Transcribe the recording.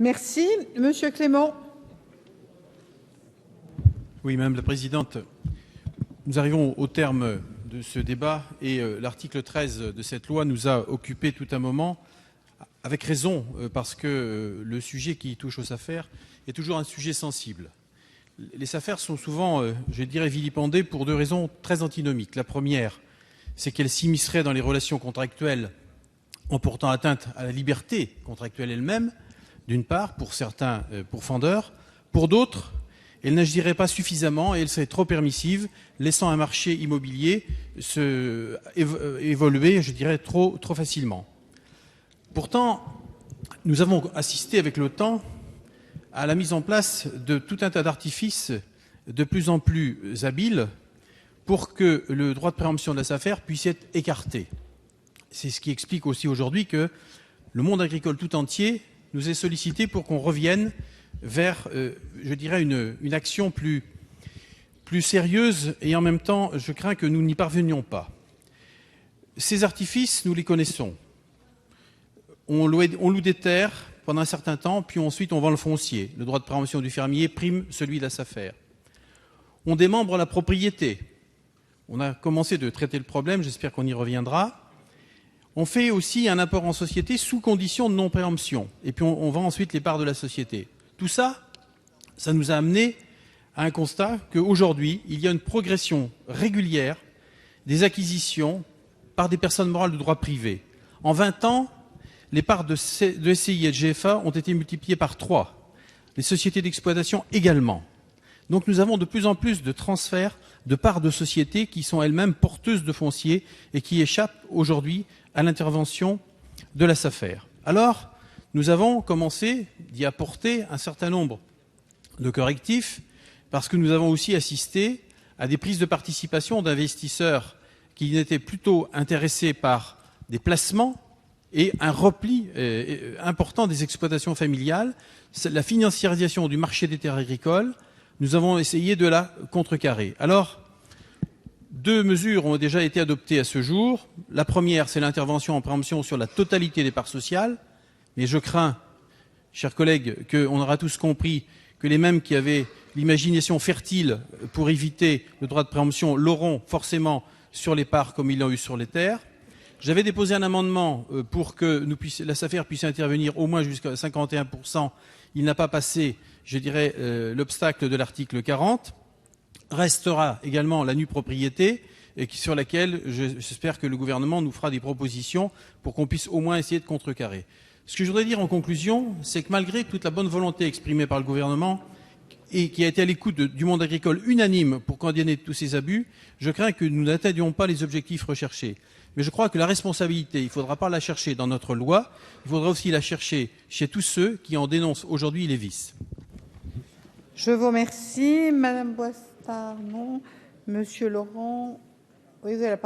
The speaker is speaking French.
Merci. Monsieur Clément. Oui, Madame la Présidente, nous arrivons au terme de ce débat et l'article 13 de cette loi nous a occupé tout un moment, avec raison, parce que le sujet qui touche aux SAFER est toujours un sujet sensible. Les SAFER sont souvent, je dirais, vilipendées pour deux raisons très antinomiques. La première, c'est qu'elles s'immisceraient dans les relations contractuelles en portant atteinte à la liberté contractuelle elle-même, d'une part, pour certains pourfendeurs. Pour d'autres, elles n'agiraient pas suffisamment et elles seraient trop permissives, laissant un marché immobilier évoluer, je dirais, trop facilement. Pourtant, nous avons assisté avec le temps à la mise en place de tout un tas d'artifices de plus en plus habiles pour que le droit de préemption de la SAFER puisse être écarté. C'est ce qui explique aussi aujourd'hui que le monde agricole tout entier nous est sollicité pour qu'on revienne vers, je dirais, une action plus sérieuse, et en même temps, je crains que nous n'y parvenions pas. Ces artifices, nous les connaissons. On loue des terres pendant un certain temps, puis ensuite on vend le foncier. Le droit de préemption du fermier prime celui de la SAFER. On démembre la propriété. On a commencé de traiter le problème, j'espère qu'on y reviendra. On fait aussi un apport en société sous condition de non-préemption. Et puis on vend ensuite les parts de la société. Tout ça, ça nous a amené à un constat qu'aujourd'hui, il y a une progression régulière des acquisitions par des personnes morales de droit privé. En 20 ans, les parts de SCI et de GFA ont été multipliées par 3. Les sociétés d'exploitation également. Donc nous avons de plus en plus de transferts de parts de sociétés qui sont elles-mêmes porteuses de foncier et qui échappent aujourd'hui à l'intervention de la SAFER. Alors, nous avons commencé d'y apporter un certain nombre de correctifs parce que nous avons aussi assisté à des prises de participation d'investisseurs qui n'étaient plutôt intéressés par des placements et un repli important des exploitations familiales, la financiarisation du marché des terres agricoles. Nous avons essayé de la contrecarrer. Alors, 2 mesures ont déjà été adoptées à ce jour. La première, c'est l'intervention en préemption sur la totalité des parts sociales. Mais je crains, chers collègues, qu'on aura tous compris que les mêmes qui avaient l'imagination fertile pour éviter le droit de préemption l'auront forcément sur les parts comme ils l'ont eu sur les terres. J'avais déposé un amendement pour que la SAFER puisse intervenir au moins jusqu'à 51%. Il n'a pas passé, je dirais, l'obstacle de l'article 40. Restera également la nue propriété, et sur laquelle j'espère que le gouvernement nous fera des propositions pour qu'on puisse au moins essayer de contrecarrer. Ce que je voudrais dire en conclusion, c'est que malgré toute la bonne volonté exprimée par le gouvernement et qui a été à l'écoute du monde agricole unanime pour condamner tous ces abus, je crains que nous n'atteignions pas les objectifs recherchés. Mais je crois que la responsabilité, il ne faudra pas la chercher dans notre loi, il faudra aussi la chercher chez tous ceux qui en dénoncent aujourd'hui les vices. Je vous remercie. Madame Boistard, non. Monsieur Laurent, oui, vous avez la parole.